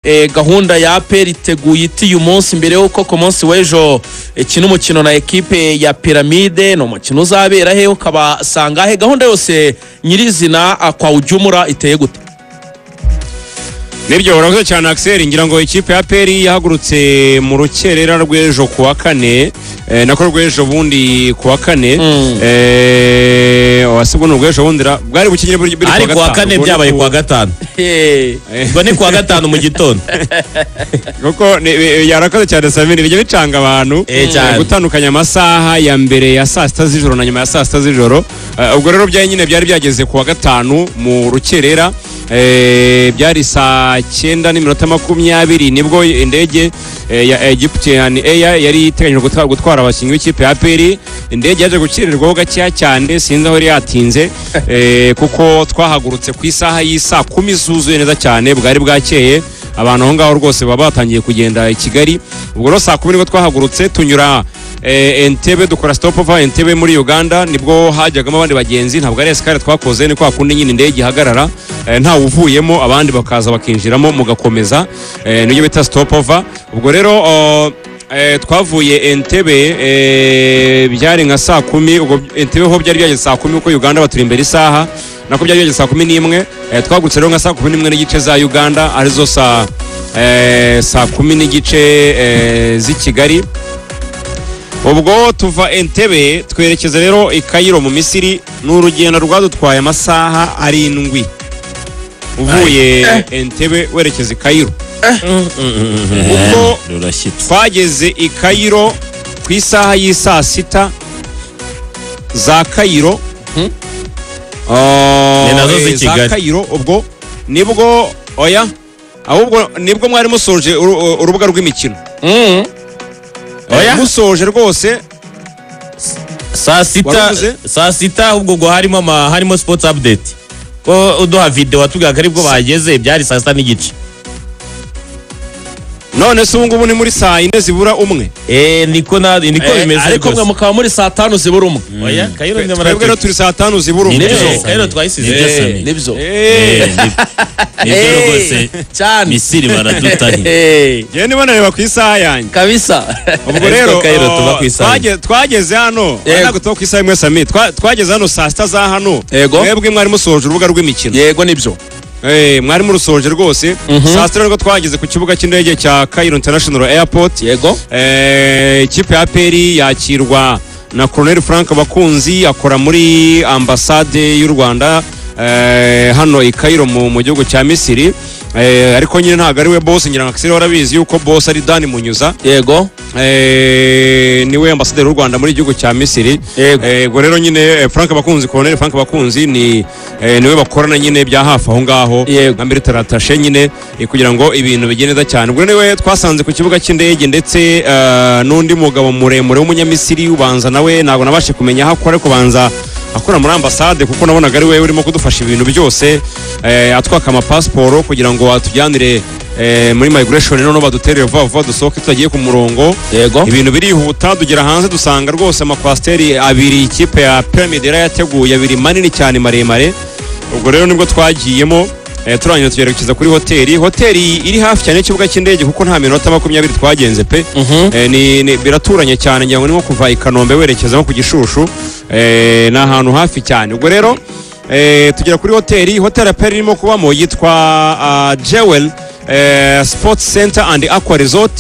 gahunda ya APR iteguye iti uyu munsi mbere yuko ku munsi w'ejo kino umukino na ekipe ya Pyramide no mukino uzabera he ukabasanga he gahunda yose nyirizina kwa ujumura iteye gute? Nibyo urakoze cyane Axel, ngira ngo ikipe ya APR yahagurutse mu rukerera rw'ejo kuwa kane nako rw'ejo bundi kuwa kane wasibona rw'ejo bundi bwari bukinyire buri kuwa kane byabaye kuwa gatanu ngo ni kuwa gatanu mu gitondo kuko yarakoze cyane Samini bijye bicanga abantu gutandukanya amasaha ya mbere ya saa sita z'ijoro na nyuma ya saa sita z'ijoro. Ubwo rero nyine byari byageze kuwa gatanu mu rukerera byari saa 9:20 nibwo indege ya Egyptian Air yari iteganyijwe gutwara abakinnyi b'ikipe ya APR. Indege yaje gukirirwaho gakeya cyane, sinzi aho yari yatinze kuko twahagurutse ku isaha y'isa 10 zuzuye neza cyane, bwari bwakeye abantu aho ngaho rwose baba batangiye kugenda i Kigali. Ubwo rero saa 10 nibwo twahagurutse tunyura Entebbe, dukora stopover Entebbe muri Uganda, nibwo hajyagamo abandi bagenzi, ntabwo ari escale twakoze, ni kwa kundi nyine indege ihagarara nta uvuyemo abandi bakaza bakinjiramo mugakomeza niyo bita stopover. Ubwo rero twavuye Entebbe byari nka saa 10, ubwo Entebbe ho byari byageze saa 10 uko Uganda baturi imbere isaha, nako byari byageze saa 11. Twagurutse rero nka saa 11 n'igice za Uganda, arizo saa 10 n'igice z'i Kigali. Ubwo tuva Entebbe twerekeza rero i Cairo mu Misiri, n'urugendo rwadutwaye amasaha 7 uvuye Entebbe werekeza i Cairo. Ubwo twageze i Cairo ku isaha y'isa 6 za Cairo za Cairo. Ubwo nibwo ahubwo nibwo mwari musoje urubuga rw'imikino. Musoje rwose saa sita ubwo ngo harimo sports update ko uduha video watubwira ko aribwo bageze, byari saa 6 n'igice. None se ubungubu ni muri saa 4 zibura umwe. Niko bimeze, ariko mwe mukaba muri saa 5 zibura umwe. Oya Cairo ni muri twebwe turi saa 5 zibura umwe. Cairo twayisize nibyo rwose cyane Misiri baradutari. Je niba nareba ku isaha yanjye kabisa. Ubwo rero Cairo tuva ku isaha twageze hano ntabwo tuva ku isaha imwe Sami, twageze hano saa 6 za hano. Mwebwe mwari musoje urubuga rw'imikino. Yego nibyo mwari murusoje rwose. Saa 6 nibwo twageze ku kibuga cy'indege cya Cairo International Airport. Yego ikipe ya APR yakirwa na Colonel Frank Bakunzi, akora muri ambassade y'u Rwanda hano i Cairo mu gihugu cya Misiri. Ariko nyine ntabwo ari we boss, ngira ngo Axel warabizi yuko boss ari Dani Munyuza. Yego niwe ambassadeur y'u Rwanda muri gihugu cya Misiri. Yego rero nyine Frank Bakunzi, Colonel Frank Bakunzi niwe bakorana nyine bya hafi aho ngaho nka military attaché nyine kugira ngo ibintu bigende neza cyane. Ubwo niwe twasanze ku kibuga cy'indege, ndetse n'undi mugabo muremure w'umunyamisiri ubanza nawe ntabwo nabashe kumenya aho akora, ariko banza akora muri ambassade kuko nabonaga ari we urimo kudufasha ibintu byose, atwaka amapasiporo kugira ngo atujyanire muri migration, none badutereye vuba dusohoke tutagiye ku murongo. Ibintu birihuta, tugera hanze dusanga rwose amakwasteri abiri ikipe ya Pyramide yateguye, abiri manini cyane maremare. Ubwo rero nibwo twagiyemo turangije tugerekeza kuri hoteli iri hafi cyane n'ikibuga cy'indege kuko nta minota 20 twagenze pe. Biraturanye cyane, ngira ngo ni nko kuva i Kanombe werekeza nko ku Gishushu, na ahantu hafi cyane. Ubwo rero tugera kuri hoteli ya APR irimo kubamo yitwa Jewel Sports Center and Aqua Resort.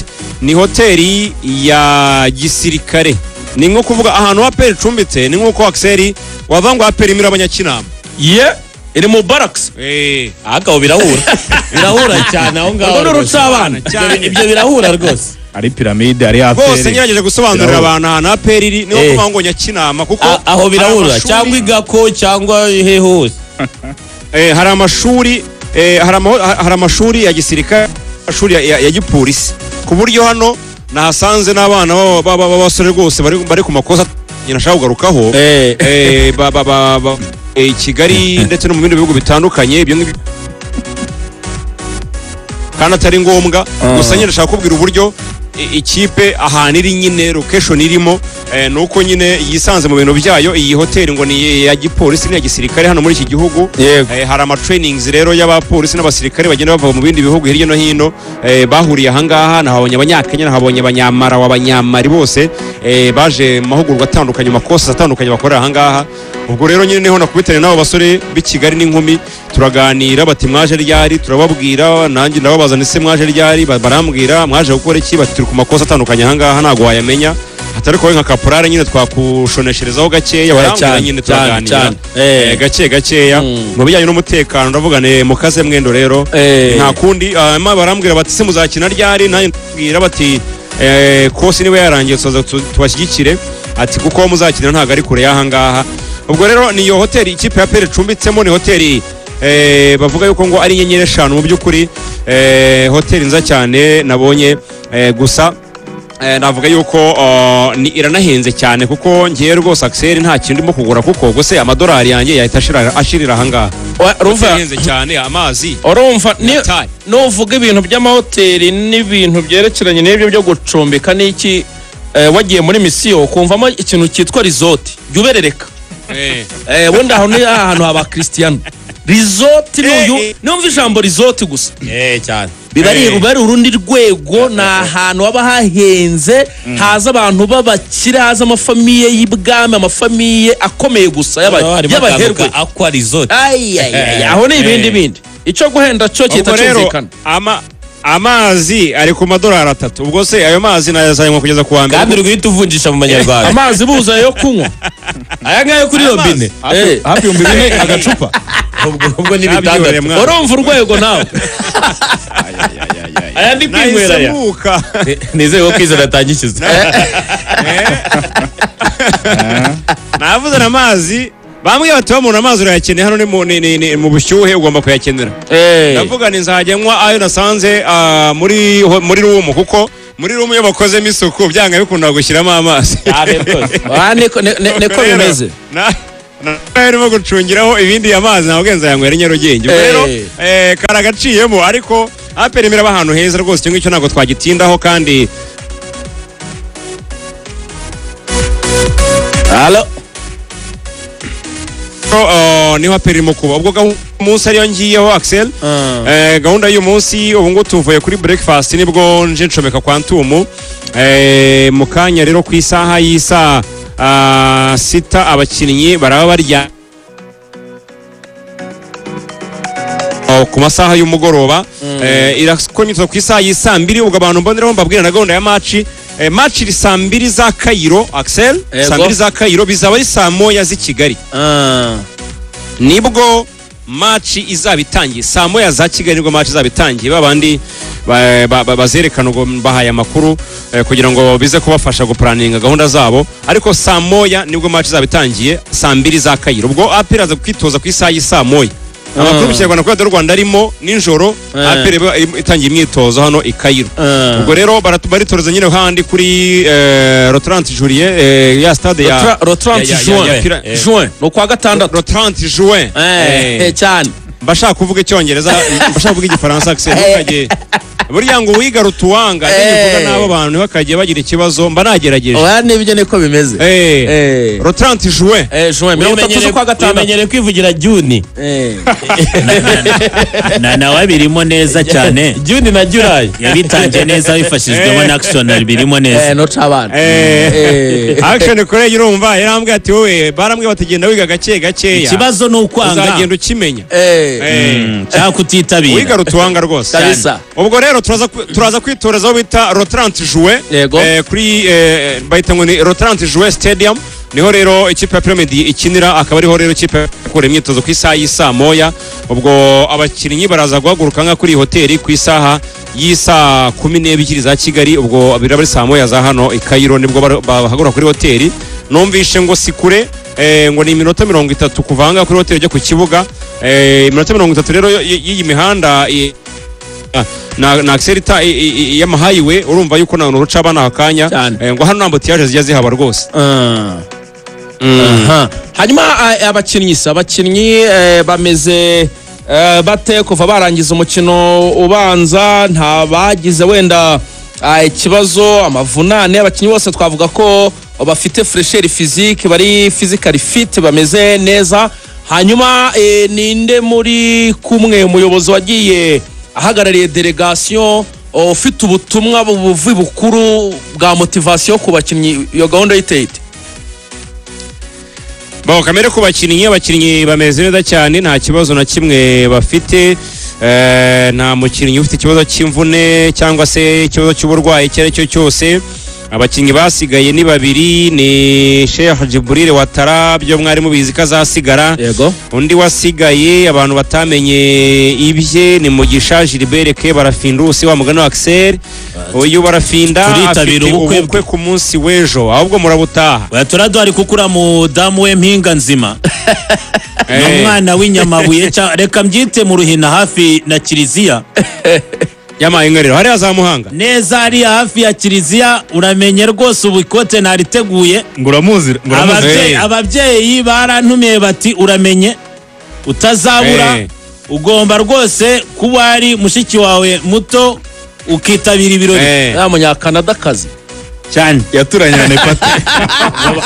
Ni hoteli ya gisirikare, ni nko kuvuga ahantu APR icumbitse, ni nko Axel wava ngo APR imira abanyakinama iri mu barracks. Agaho birahura cyane aho ngaho. Ngo rucabana ibyo birahura rwose. Ari Pyramide ari APR. Bose nyirageje gusobanurira abantu ahantu APR iri niho kuvuga ngo nyakinama kuko aho birahura cyangwa igako cyangwa he hose. Hari amashuri hari amashuri ya gisirikare, amashuri ya gipolisi, ku buryo hano nahasanze n'abana b'abasore rwose bari ku makosa nyinashaka kugarukaho i Kigali ndetse no mu bindi bihugu bitandukanye. Ibyo kandi atari ngombwa gusa nyine nashaka kubwira uburyo ikipe ahantu iri nyine location irimo nuko nyine yisanze mu bintu byayo. Iyi hoteli ngo ni ya gipolisi n'iya gisirikare hano muri iki gihugu. Hari ama trainings rero y'abapolisi n'abasirikare bagenda bava mu bindi bihugu hirya no hino bahuriye ahangaha. Nahabonye abanyakenya, nahabonye abanyamara, abanyamari bose baje mu mahugurwa atandukanye, makosa atandukanye bakorera ahangaha. Ubwo rero nyine niho nakubitanye n'abo basore b'i Kigali n'inkumi turaganira, bati mwaje ryari, turababwira, nanjye ndababaza ndetse mwaje ryari, barambwira mwaje gukora iki, bati turi ku makosa atandukanye ahangaha ntago wayamenya, atari ko nka kaporare nyine twakushonesherezaho gakeya, barambwira nyine turaganira gakeya mu bijyanye n'umutekano. ndavuga ne mukaze mwendo rero nta kundi. Barambwira bati se muzakina ryari, nanjye ndabwira bati kosi niwe yarangiye tubashyigikire, ati kuko muzakinira ntago ari kure y'ahangaha. Ubwo rero niyo hoteli ikipe ya APR icumbitsemo, ni hoteli bavuga yuko ngo ari inyenyeri 5 mu by'ukuri, hoteli nza cyane nabonye. Gusa navuga yuko iranahenze cyane kuko ngiye rwose Axel nta kintu ndimo kugura, kuko gose amadolari yanjye yahita ashirira ahangaha. Ruhenze cyane amazi. Urumva nuvuga ibintu by'amahoteli n'ibintu byerekeranye n'ibyo byo gucumbika n'iki, wagiye muri misiyo kumvamo ikintu cyitwa resort yuberereka. Wenda aho ni ahantu haba Cristiano resort n'uyu numva ijambo resort gusa cyane bibari urundi rwego, na ahantu haba hahenze, haza abantu b'abakire, haza amafamiye y'ibwami, amafamiye akomeye gusa y'abaherwe akwa resort. Aho ni ibindi icyo guhenda cyo cyita cyumvikana. Amazi ari ku madolari 3. Ubwo se ayo mazi nayazanywe kugeza ku wa mbere, kandi urwita uvunjisha mu manyarwanda. Amazi buza yo kunywa aya ngayo kuri robine hafi 4 agacupa. Ubwo ni bitandatu. Urumva urwego nawe. Aya ndi kwinywera ya nizeye ko kwizera atangishizwe. Navuze na mazi bamwe batuba mu amazi urayakeneye, hano ni mu bushyuhe ugomba kuyakenera. Ndavuga ni nzajya nywa ayo nasanze muri room, kuko muri room iyo bakozemo isuku byanga bikunda gushyiramo amazi. Niko bimeze. Narimo gucungiraho ibindi amazi ntabwo nzayanywera Nyarugenge. Rero karagaciyemo, ariko APR imiraba ahantu heza rwose, cyo ngicyo ntabwo twagitindaho. kandi niho APR irimo kuba. Ubwo umunsi ariyo ngiyeho Axel, gahunda y'uyu munsi ubu ngo tuvuye kuri breakfast nibwo nje ncomeka kwa Ntumu. Mu kanya rero ku isaha y'isa 6 abakinnyi baraba barya ku masaha y'umugoroba. Irakonyitse ku isaha y'isa 2. ubwo abantu mboneraho mbabwira na gahunda ya match iri saa 2 za Cairo Axel, saa 2 za Cairo, bizaba ari saa 1 z'i Kigali. Nibwo match izaba itangiye saa 1 za Kigali, nibwo match izaba itangiye. Babandi bazerekana ubwo bahaye amakuru kugira ngo bize kubafasha guplaninga gahunda zabo, ariko saa 1 nibwo match izaba itangiye, saa 2 za Cairo. Ubwo APR aza kwitoza ku isaha y'isa 1. Amakuru mu Kinyarwanda kuri Radio Rwanda arimo ninjoro APR itangiye imyitozo hano i Cairo. Ubwo rero baritoreza nyine handi kuri le 30 juillet ya stade ya le 30 juin no kwa gatandatu, le 30 juin cyane. Bashaka kuvuga icyongereza, bashaka kuvuga igifaransa Axel, ntukajye burya ngo wiga rutuwanga nivuga nabo bantu bakagiye bagira ikibazo, mba nagerageje. Oya nibyo niko bimeze. Le 30 juin juin kwa gatandatu menyere kwivugira June na wabirimo neza cyane. June na July yabitangiye neza, bifashijwemo na Action birimo neza. No tabana Action kore urumva yarambwiye ati wowe barambwiye batagenda wiga gakeya, ikibazo ni ukwanga uzagenda ukimenya cyangwa kutitabira wiga rutuwanga rwose. Ubwo rero turaza kwitorezaho bita le 30 juin kuri bayita ngo ni le 30 juin stadium. Niho rero ikipe ya Pyramid ikinira, akaba ariho rero ikipe ikora imyitozo ku isaha y'isa 1. Ubwo abakinnyi baraza guhaguruka nka kuri hoteli ku isaha y'isa 12 za Kigali. Ubwo biraba ari saa 1 za hano i Cairo, nibwo bahagura kuri hoteli. Numvishe ngo sikure ngo ni iminota 30 kuvanga kuri hoteli ujya ku kibuga. Iminota 30 rero y'iyi mihanda na Axelita y'amahighway, urumva yuko nta ruca abana hakanya ngo hano nta botiyaje zijya zihaba rwose. Hanyuma abakinnyi bameze bate kuva barangiza umukino ubanza? Nta bagize wenda ikibazo amavunane abakinnyi bose twavuga ko bafite fresheri physique bari physically fit bameze neza. Hanyuma ninde muri kumwe umuyobozi wagiye ahagarariye delegation ufite ubutumwa buvuye bukuru bwa motivation ku bakinnyi iyo gahunda y'itete? Kamere ku bakinnyi bameze neza cyane nta kibazo na kimwe bafite. Nta mukinnyi ufite ikibazo cy'imvune cyangwa se ikibazo cy'uburwayi icyo ari cyo cyose. Abakinnyi basigaye ni babiri, ni Sheikh Djibril Ouattara byo mwari mubizi ko azasigara. Undi wasigaye abantu batamenye ibye ni Mugisha Gilbert ke Barafindusi wa mugano Axel. Uyu Barafinda afite ubukwe ku munsi w'ejo ahubwo murabutaha. Turadwari kukura mu damu we mpinga nzima. N'umwana w'inyamabuye reka mbyite mu Ruhina hafi na Kiliziya. Yamayengerero hari azamuhanga neza ari hafi ya Kiliziya. Uramenye rwose ubikote nariteguye nguramuzi. Ababyeyi barantumiye bati uramenye utazabura ugomba rwose kuba ari mushiki wawe muto ukitabira ibirori. Munyakanada kazi cyane yaturanye na Nepate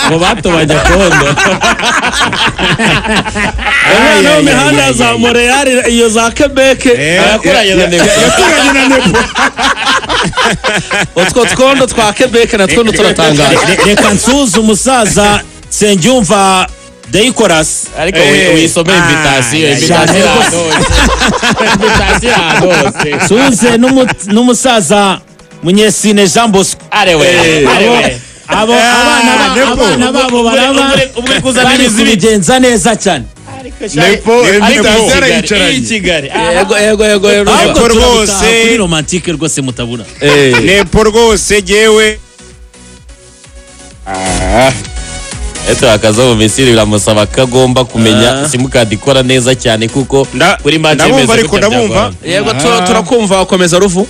ngo batobanya kondo. Umwana w'imihanda za Montreal iyo za Quebec yaturanye na Nepo. Utwo twondo twa Quebec natwo turatangaje. Reka nsuze umusaza Nsengiyumva Deikoras ariko wisomeye invitation suze n'umusaza Munyesine Jean Bosco. Abo abana babo baraba ubwo kuzana ibigenza neza cyane. Nepo i Kigali. Nepo rwose kuri romantique rwose mutabura. Nepo rwose jewe Eto akaza mu Misiri biramusaba kagomba kumenya simukadi ikora neza cyane kuko kuri match ndabumva ariko ndabumva. Yego turakumva ukomeza ruvu.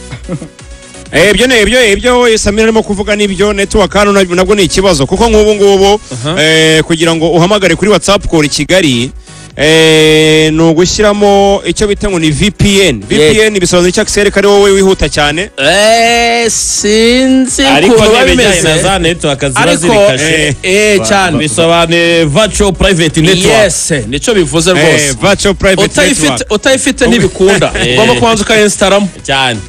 Ibyo Samira arimo kuvuga nibyo network hano nabwo ni ikibazo kuko nk'ubu ngubu kugira ngo uhamagare kuri WhatsApp call Kigali no gushyiramo icyo bita ngo ni VPN. VPN bisobanura icyo Axel kari wowe wihuta cyane. Sinzi ariko babimeze na za network zirikashe cyane bisobanura virtual private network. Yes nico bivuze rwose. Virtual private network utayifite ntibikunda ugomba kubanza ukayinstallamo cyane.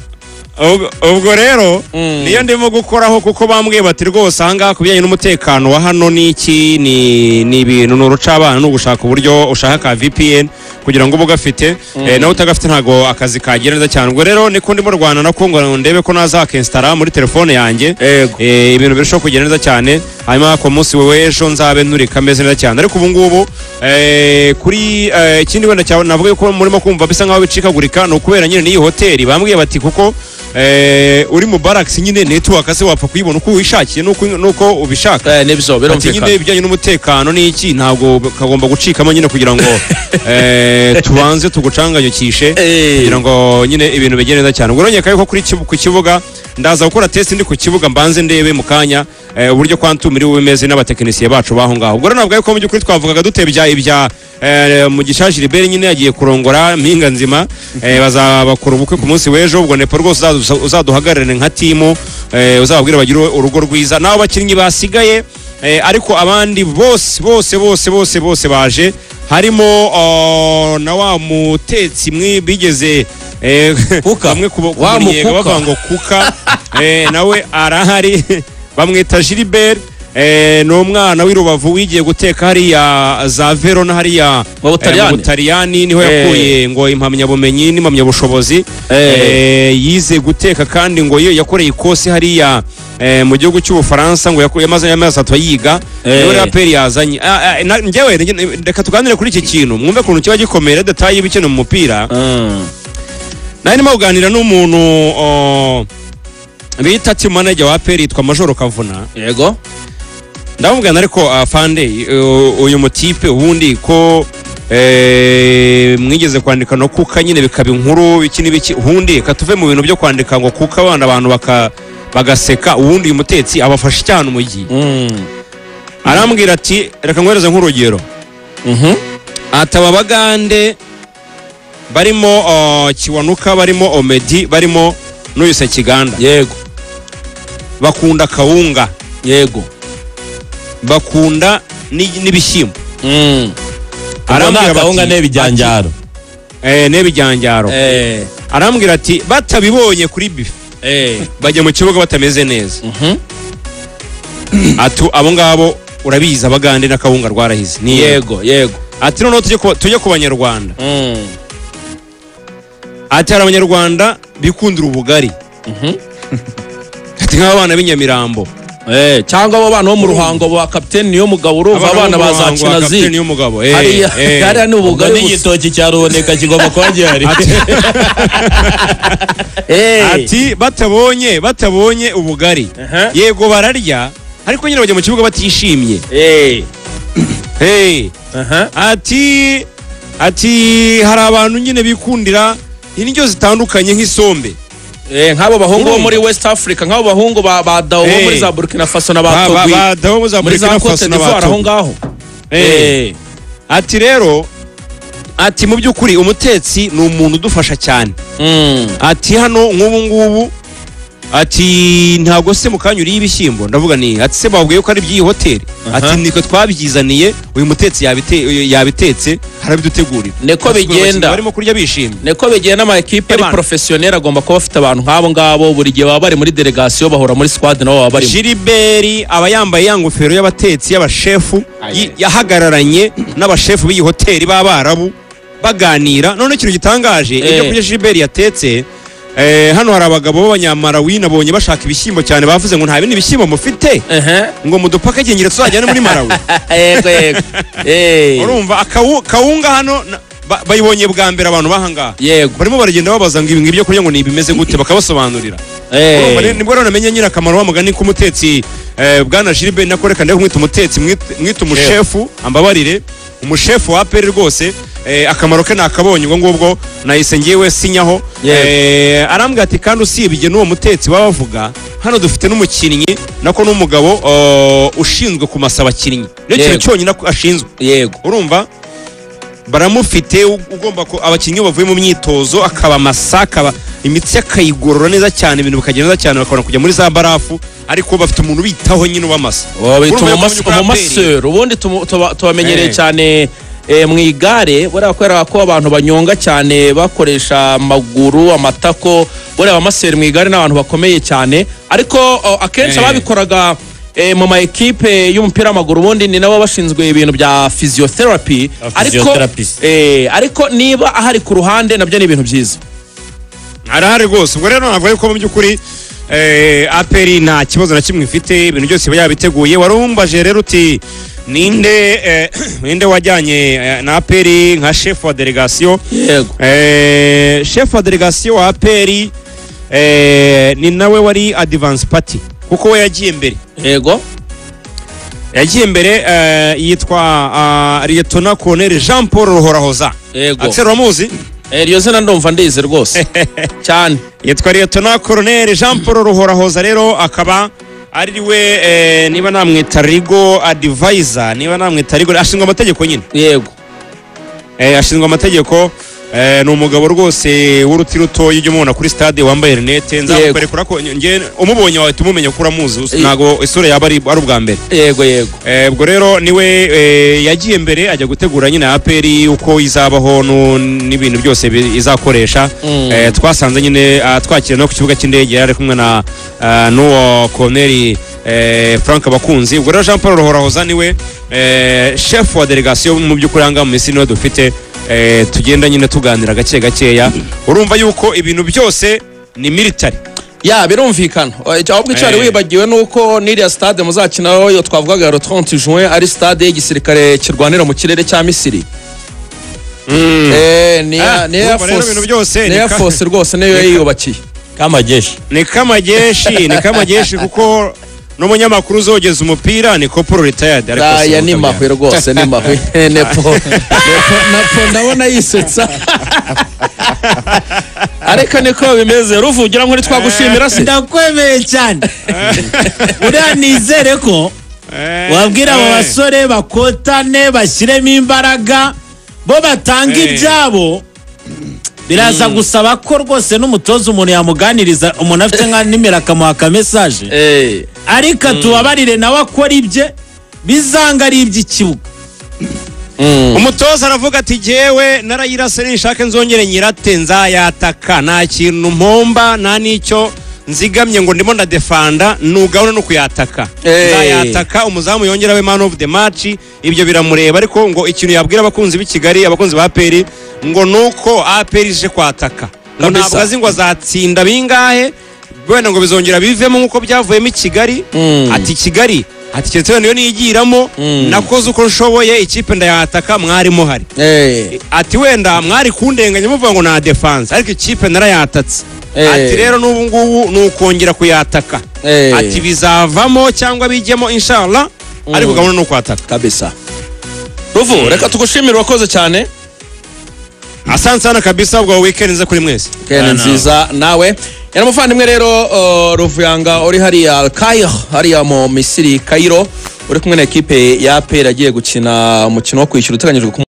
Ubwo rero niyo ndimo gukoraho kuko bambwiye bati rwose ahangaha kubijyanye n'umutekano wa hano n'iki ni ibintu n'uruca abana no gushaka uburyo ushaka ka VPN kugira ngo ubugafite nawe utagafite ntago akazi kagira neza cyane. Ubwo rero niko ndimo rwana nako ngo ndebe ko nazakinstara muri telefone yanjye ibintu birushaho kugenda neza cyane. Hanyuma ku munsi w'ejo nzabe nturi kameze neza cyane. Ariko ubu ngubu kuri ikindi wenda cyawe navuga ko murimo kumva bisa nkaho bicikagurika no kubera nyine n'iyi hoteli bambwiye bati kuko uri mu barracks nyine network se wapfa kuyibona uko wishakiye nuko ubishaka. Nibyo birumvikana. Nyine bijyanye n'umutekano n'iki ntabwo kagomba gucikamo nyine kugira ngo tubanze tugucanganyukishe kugira ngo nyine ibintu bigende neza cyane. Ubwo ronyeka yuko kuri ku kibuga ndaza gukora test ndi ku kibuga mbanze ndebe mu kanya uburyo Quantum iri bumeze n'abatekinisiye bacu baho ngaho. Ubwo rero nabwo yuko mu by'ukuri twavugaga dutebya ibya Mugisha Gilbert nyine yagiye kurongora mpinga nzima bazabakora ubukwe ku munsi w'ejo. Ubwo Nepo rwose uzaduhagararane nka timu uzababwira bagire urugo rwiza nabo bakinnyi basigaye. Ariko abandi bose baje harimo na wa mutetsi mwe bigeze bamwe kubamuriye bavuga ngo kuka nawe arahari bamwita Gilbert n'umwana w'Irubavu wigiye guteka hariya za Verona hariya mu Butaliyani niho yakuye ngo impamyabumenyi n'impamyabushobozi yize guteka kandi ngo yakoreye ikosi hariya mu gihugu cy'Ubufaransa ngo yamaze amezi 3 yiga niwe raperi yazanye. Njyewe reka tuganire kuri iki kintu mwumve kuntu kiba gikomeye detail y'ibikene mu mupira. Nari ndimo kuganira n'umuntu bita team manager wa APR yitwa Majoro Kavuna. Yego ndamubwira ariko afande uyu mutipe ubundi ko mwigeze kwandika no kuka nyine bikaba inkuru iki n'ibiki ubundi katuve mu bintu byo kwandika ngo kuka abana abantu bagaseka ubundi uyu mutetsi abafasha cyane umujyi. Arambwira ati reka ngwereze nk'urugero ataba bagande barimo Kiwanuka barimo Omedi barimo n'uyuse Kiganda. Yego bakunda kawunga, yego, bakunda n'ibishyimbo. arambwira kawunga n'ibijyanjaro, n'ibijyanjaro. Arambwira ati batabibonye kuri bife bajya mu kibuga batameze neza. Ati abo ngabo urabizi abagande na kawunga rwarahize. Yego. Ati noneho tujye ku banyarwanda. Ati hari abanyarwanda bikundira ubugari. Ati nk'abana b'inyamirambo. Cyangwa abo bana bo mu ruhango ba kapiteni niyo mugabo urumva abana bazacina zi. Kapiteni niyo mugabo. Hariya ni ubugari n'igitoki cyaruboneka kigomba kuba gihari. Ati batabonye ubugari. Yego bararya ariko nyine bajya mu kibuga batishimye. Ati hari abantu nyine bikundira indyo zitandukanye nk'isombe. Nk'abo bahungu bo muri West Africa, nk'abo bahungu ba Dawo bo muri za Burkina Faso na ba Togo. Ba Dawo muri za Burkina Faso na ba Togo ngaho. Ati rero ati mu by'ukuri umutetsi ni umuntu udufasha cyane. Ati hano nk'ubu ngubu ati ntago se mukanya uriye ibishyimbo, ndavuga ni ati se babwiye ko ari by'iyi hoteli. Ati niko twabyizaniye, uyu mutetsi yabitetse harabidutegurira. Neko bigenda barimo kurya bishimye. Neko bigenda ama equipe ari professionnel agomba kuba afite abantu nk'abo ngabo buri gihe baba bari muri delegation bahora muri squad nabo baba bari. Gilbert aba yambaye yangofero y'abatetsi y'abashefu yahagararanye n'abashefu b'iyi hoteli b'Abarabu baganira. None ikintu gitangaje ibyo kurya Gilbert yatetse. Hano hari abagabo b'abanyamarawi nabonye bashaka ibishyimbo cyane, bavuze ngo nta bindi bishyimbo mufite ngo mudupaka gengire tuzajyane muri Malawi. Yego. Urumva kawunga hano bayibonye bwa mbere abantu bahangaha. Barimo baragenda babaza ngo ibi ngibyo kurya ngo ni bimeze gute bakabasobanurira. Nibwo rero namenye nyine akamaro w'amugani k'umutetsi bwana Gilbert nakoreka ndeko mwita umutetsi mwita umushefu ambabarire umushefu wa APR rwose. Akamaro ke nakabonye ubwo ngubwo nahise ngiyewe sinyaho. Arambwira ati kandi usibye n'uwo mutetsi bavuga hano dufite n'umukinnyi nako n'umugabo ushinzwe kumasaba abakinnyi, niyo kintu cyonyine ashinzwe. Yego, urumva baramufite ugomba ko abakinnyi bavuye mu myitozo akaba masaka imitsi akayigorora neza cyane, ibintu bikagenda neza cyane, bakabona kujya muri za barafu, ariko bafite umuntu bitaho nyine ubamasa. Umumaseur ubundi tubamenyereye cyane mu igare, buriya kubera ko abantu banyonga cyane bakoresha amaguru amatako, buriya abamaseri mu igare n'abantu bakomeye cyane, ariko akenshi ababikoraga mu ma equipe y'umupira w'amaguru ubundi ni nabo bashinzwe ibintu bya physiotherapy. Ariko niba ahari ku ruhande nabyo ni ibintu byiza. Arahari rwose. Ubwo rero navuga ko mu by'ukuri APR nta kibazo na kimwe ifite, ibintu byose yabiteguye. Warumbaje rero uti ninde wajyanye na APR nka chef wa delegation. Yego. Chef wa delegation wa APR ni nawe wari advance party kuko we yagiye mbere. Yego. Yagiye mbere yitwa Lieutenant Colonel Jean Paul Ruhorahoza. Yego. Axel Ramuzi. Iryo zina ndumva ndize rwose cyane. Yitwa Lieutenant Colonel Jean Paul Ruhorahoza rero akaba ari we niba namwita Rigo advisor, niba namwita Rigo ashinzwe amategeko nyine. Yego. Ashinzwe amategeko. Ni umugabo rwose w'uruti rutoya ujya umubona kuri stade wambaye rinete, nzakwerekura ko nge umubonye wawe tumumenya ko uramuzi, ntago isura yaba ari ubwa mbere. Yego. Ubwo rero niwe yagiye mbere ajya gutegura nyine APR uko izabaho n'ibintu byose izakoresha. Twasanze nyine twakira no ku kibuga cy'indege yari kumwe na n'uwo Colonel Frank Bakunzi. Ubwo rero Jean Paul Ruhorahoza niwe chef wa delegation mu by'ukuri anga mu isi niwe dufite. Tugenda nyine tuganira gake gakeya, urumva yuko ibintu byose ni military. Birumvikana. Ahubwo cyari wibagiwe nuko n'iriya stade muzakinaho yo twavugaga le 30 juin ari stade y'igisirikare kirwanira mu kirere cya Misiri. Ni Air Force rwose niyo yiyubakiye. Ni kamajeshi kuko n'umunyamakuru uzogeza umupira ni Koporo retired. Aya ni mahwe rwose, ni mahwe. Nepo ndabona yisetsa. Ariko niko bimeze. Ruvugira nkuri twagushimira se. Ndakwemeye cyane. Uriya nizere ko wabwira abo basore bakotane bashyiremo imbaraga bo batanga ibyabo biraza gusaba ko rwose n'umutoza umuntu yamuganiriza umuntu afite nka nimero akamuha ka message ariko tubabarire nawe akora ibye bizanga ari iby'ikibuga. Umutoza aravuga ati jewe narayirase nishake nzongere nyirate nzayataka nta kintu mpomba nta nicyo nzigamye ngo ndimo ndadefanda nugabona no kuyataka nzayataka umuzamu yongerawe man of the match ibyo biramureba ariko ngo ikintu yabwira abakunzi b'i Kigali abakunzi ba APR ngo nuko APR ije kwataka ngo ntabwo azi ngo azatsinda bingahe bwene ngo bizongera bivemo nkuko byavuyemo i Kigali ati Kigali ati cyetse niyo nigiramo nakoze uko nshoboye ikipe ndayataka mwari muhari ati wenda mwari kundenganya muvuga ngo na defense ariko ikipe narayatatse ati rero n'ubu ngubu nukongera kuyataka ati bizavamo cyangwa bijyemo inshallah ariko gahunda no kwataka kabisa. Ruvu reka tugushimira wakoze cyane. Asante sana kabisa ubwo weekend nza kuri mwese. Weekend nziza nawe. Yana muvandimwe rero Ruvuyanga uri hariya Cairo hariya mu Misiri Cairo uri kumwe na equipe ya APR agiye gukina umukino wo kwishyura uteganyijwe